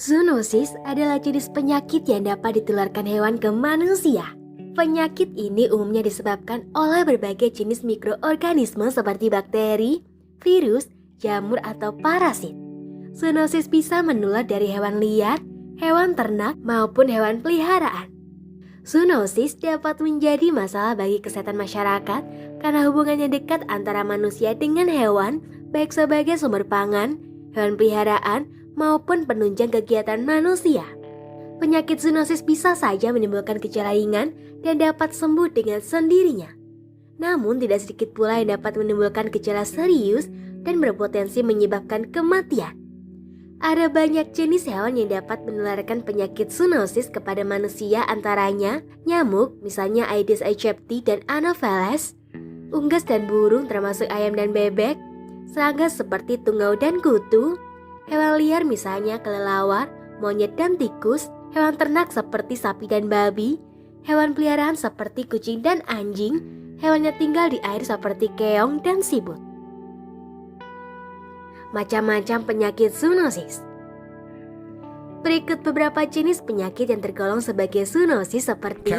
Zoonosis adalah jenis penyakit yang dapat ditularkan hewan ke manusia. Penyakit ini umumnya disebabkan oleh berbagai jenis mikroorganisme seperti bakteri, virus, jamur, atau parasit. Zoonosis bisa menular dari hewan liar, hewan ternak, maupun hewan peliharaan. Zoonosis dapat menjadi masalah bagi kesehatan masyarakat karena hubungannya dekat antara manusia dengan hewan, baik sebagai sumber pangan, hewan peliharaan, maupun penunjang kegiatan manusia. Penyakit zoonosis bisa saja menimbulkan gejala ringan dan dapat sembuh dengan sendirinya. Namun tidak sedikit pula yang dapat menimbulkan gejala serius dan berpotensi menyebabkan kematian. Ada banyak jenis hewan yang dapat menularkan penyakit zoonosis kepada manusia, antaranya nyamuk, misalnya Aedes aegypti dan Anopheles, unggas dan burung termasuk ayam dan bebek, serangga seperti tungau dan kutu, hewan liar misalnya kelelawar, monyet dan tikus, hewan ternak seperti sapi dan babi, hewan peliharaan seperti kucing dan anjing, hewan yang tinggal di air seperti keong dan siput. Macam-macam penyakit zoonosis. Berikut beberapa jenis penyakit yang tergolong sebagai zoonosis seperti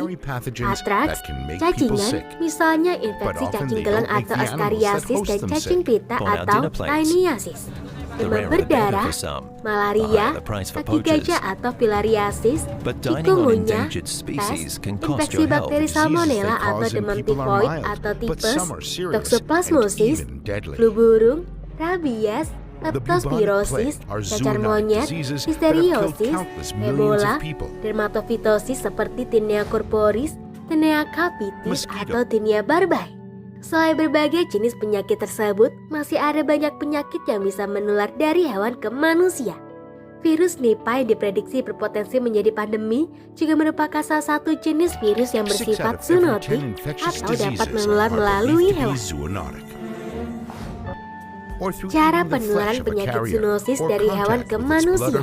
antraks, cacingan, misalnya infeksi cacing geleng atau Ascariasis dan cacing pita atau Rhiniasis, demam berdarah, malaria, kaki gajah atau filariasis, chikungunya, pes, infeksi bakteri salmonella atau demam tifoid atau tipes, toxoplasmosis, flu burung, rabies, leptospirosis, cacar monyet, listeriosis, ebola, dermatofitosis seperti Tinea corporis, Tinea capitis atau Tinea barbae. Selain berbagai jenis penyakit tersebut, masih ada banyak penyakit yang bisa menular dari hewan ke manusia. Virus Nipah yang diprediksi berpotensi menjadi pandemi juga merupakan salah satu jenis virus yang bersifat zoonotik atau dapat menular melalui hewan. Cara penularan penyakit zoonosis dari hewan ke manusia.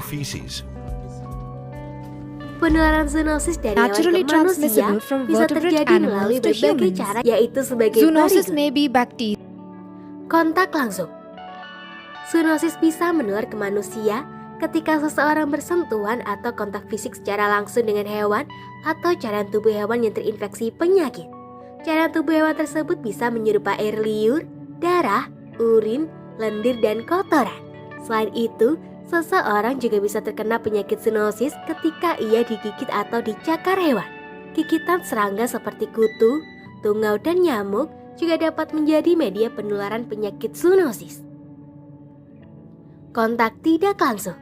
Penularan zoonosis dari hewan ke manusia bisa terjadi melalui berbagai cara, yaitu sebagai Zoonosis may be bacterial. kontak langsung. Zoonosis bisa menular ke manusia ketika seseorang bersentuhan atau kontak fisik secara langsung dengan hewan atau cairan tubuh hewan yang terinfeksi penyakit. Cairan tubuh hewan tersebut bisa menyerupai air liur, darah, urin, lendir, dan kotoran. Selain itu, seseorang juga bisa terkena penyakit zoonosis ketika ia digigit atau dicakar hewan. Gigitan serangga seperti kutu, tungau, dan nyamuk juga dapat menjadi media penularan penyakit zoonosis. Kontak tidak langsung.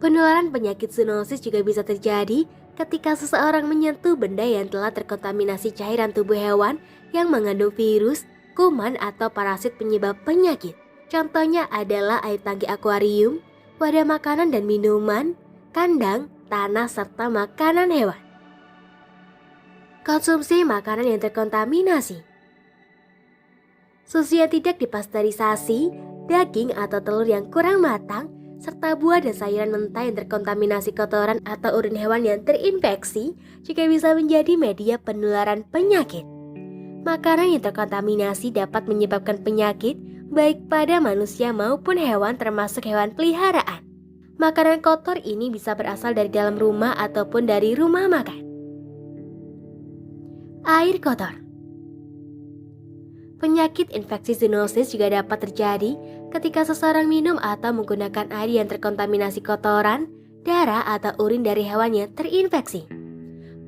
Penularan penyakit zoonosis juga bisa terjadi ketika seseorang menyentuh benda yang telah terkontaminasi cairan tubuh hewan yang mengandung virus, kuman, atau parasit penyebab penyakit. Contohnya adalah air tangki akuarium, wadah makanan dan minuman, kandang, tanah, serta makanan hewan. Konsumsi makanan yang terkontaminasi. Susu yang tidak dipasteurisasi, daging atau telur yang kurang matang, serta buah dan sayuran mentah yang terkontaminasi kotoran atau urin hewan yang terinfeksi juga bisa menjadi media penularan penyakit. Makanan yang terkontaminasi dapat menyebabkan penyakit baik pada manusia maupun hewan, termasuk hewan peliharaan. Makanan kotor ini bisa berasal dari dalam rumah ataupun dari rumah makan. Air kotor. Penyakit infeksi zoonosis juga dapat terjadi ketika seseorang minum atau menggunakan air yang terkontaminasi kotoran, darah, atau urin dari hewan yang terinfeksi.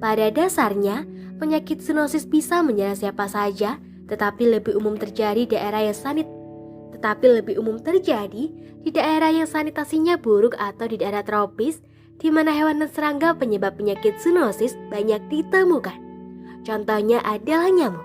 Pada dasarnya, penyakit zoonosis bisa menyerang siapa saja, tetapi lebih umum terjadi di daerah yang sanitasinya buruk atau di daerah tropis, di mana hewan dan serangga penyebab penyakit zoonosis banyak ditemukan. Contohnya adalah nyamuk,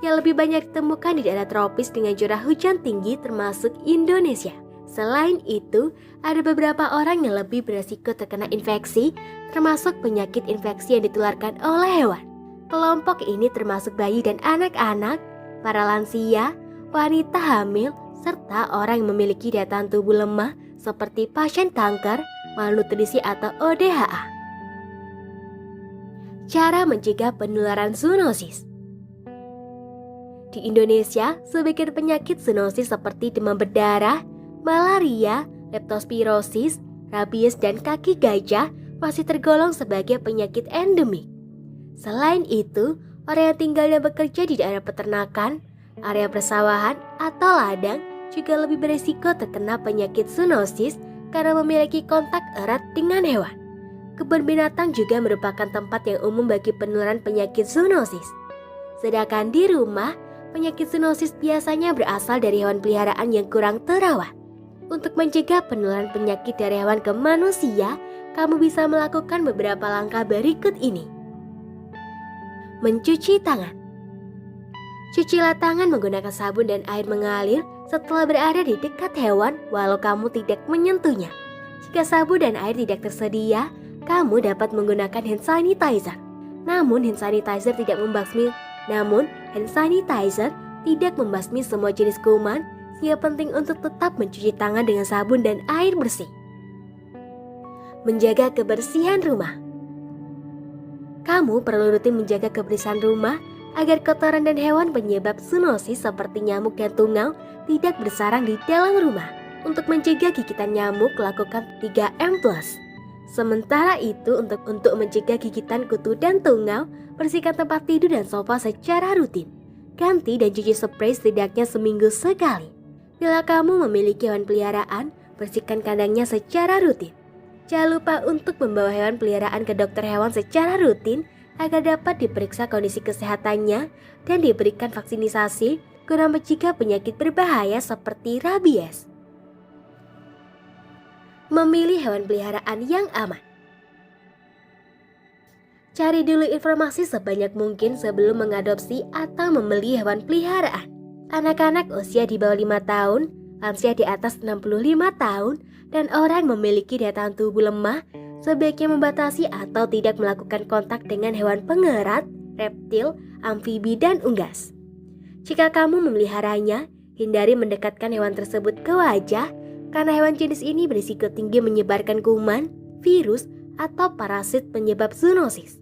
yang lebih banyak ditemukan di daerah tropis dengan curah hujan tinggi termasuk Indonesia. Selain itu, ada beberapa orang yang lebih beresiko terkena infeksi, termasuk penyakit infeksi yang ditularkan oleh hewan. Kelompok ini termasuk bayi dan anak-anak, para lansia, wanita hamil, serta orang yang memiliki daya tahan tubuh lemah seperti pasien kanker, malnutrisi, atau ODHA. Cara mencegah penularan zoonosis. Di Indonesia, sebagian penyakit zoonosis seperti demam berdarah, malaria, leptospirosis, rabies, dan kaki gajah masih tergolong sebagai penyakit endemik. Selain itu, orang yang tinggal dan bekerja di daerah peternakan, area persawahan, atau ladang juga lebih beresiko terkena penyakit zoonosis karena memiliki kontak erat dengan hewan. Kebun binatang juga merupakan tempat yang umum bagi penularan penyakit zoonosis. Sedangkan di rumah, penyakit zoonosis biasanya berasal dari hewan peliharaan yang kurang terawat. Untuk mencegah penularan penyakit dari hewan ke manusia, kamu bisa melakukan beberapa langkah berikut ini. Mencuci tangan. Cucilah tangan menggunakan sabun dan air mengalir setelah berada di dekat hewan walau kamu tidak menyentuhnya. Jika sabun dan air tidak tersedia, kamu dapat menggunakan hand sanitizer. Namun hand sanitizer tidak membasmi semua jenis kuman, sehingga penting untuk tetap mencuci tangan dengan sabun dan air bersih. Menjaga kebersihan rumah. Kamu perlu rutin menjaga kebersihan rumah agar kotoran dan hewan penyebab zoonosis seperti nyamuk dan tungau tidak bersarang di dalam rumah. Untuk mencegah gigitan nyamuk, lakukan 3M+. Sementara itu, untuk mencegah gigitan kutu dan tungau, bersihkan tempat tidur dan sofa secara rutin. Ganti dan cuci spray setidaknya seminggu sekali. Bila kamu memiliki hewan peliharaan, bersihkan kandangnya secara rutin. Jangan lupa untuk membawa hewan peliharaan ke dokter hewan secara rutin agar dapat diperiksa kondisi kesehatannya dan diberikan vaksinasi guna mencegah penyakit berbahaya seperti rabies. Memilih hewan peliharaan yang aman. Cari dulu informasi sebanyak mungkin sebelum mengadopsi atau membeli hewan peliharaan. Anak-anak usia di bawah 5 tahun, lansia di atas 65 tahun, dan orang memiliki daya tahan tubuh lemah sebaiknya membatasi atau tidak melakukan kontak dengan hewan pengerat, reptil, amfibi, dan unggas. Jika kamu memeliharanya, hindari mendekatkan hewan tersebut ke wajah karena hewan jenis ini berisiko tinggi menyebarkan kuman, virus, atau parasit penyebab zoonosis.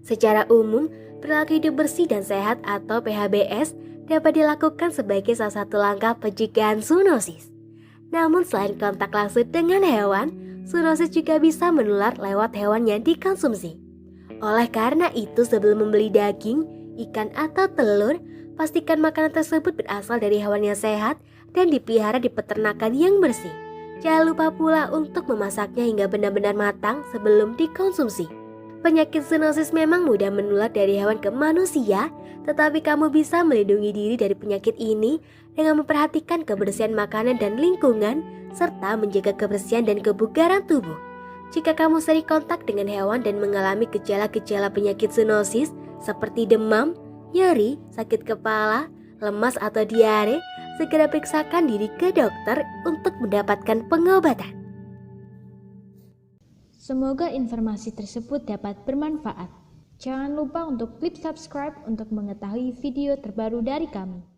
Secara umum, perilaku hidup bersih dan sehat atau PHBS dapat dilakukan sebagai salah satu langkah pencegahan zoonosis. Namun selain kontak langsung dengan hewan, zoonosis juga bisa menular lewat hewan yang dikonsumsi. Oleh karena itu, sebelum membeli daging, ikan, atau telur, pastikan makanan tersebut berasal dari hewan yang sehat dan dipelihara di peternakan yang bersih. Jangan lupa pula untuk memasaknya hingga benar-benar matang sebelum dikonsumsi. Penyakit zoonosis memang mudah menular dari hewan ke manusia, tetapi kamu bisa melindungi diri dari penyakit ini dengan memperhatikan kebersihan makanan dan lingkungan, serta menjaga kebersihan dan kebugaran tubuh. Jika kamu sering kontak dengan hewan dan mengalami gejala-gejala penyakit zoonosis seperti demam, nyeri, sakit kepala, lemas, atau diare, segera periksakan diri ke dokter untuk mendapatkan pengobatan. Semoga informasi tersebut dapat bermanfaat. Jangan lupa untuk klik subscribe untuk mengetahui video terbaru dari kami.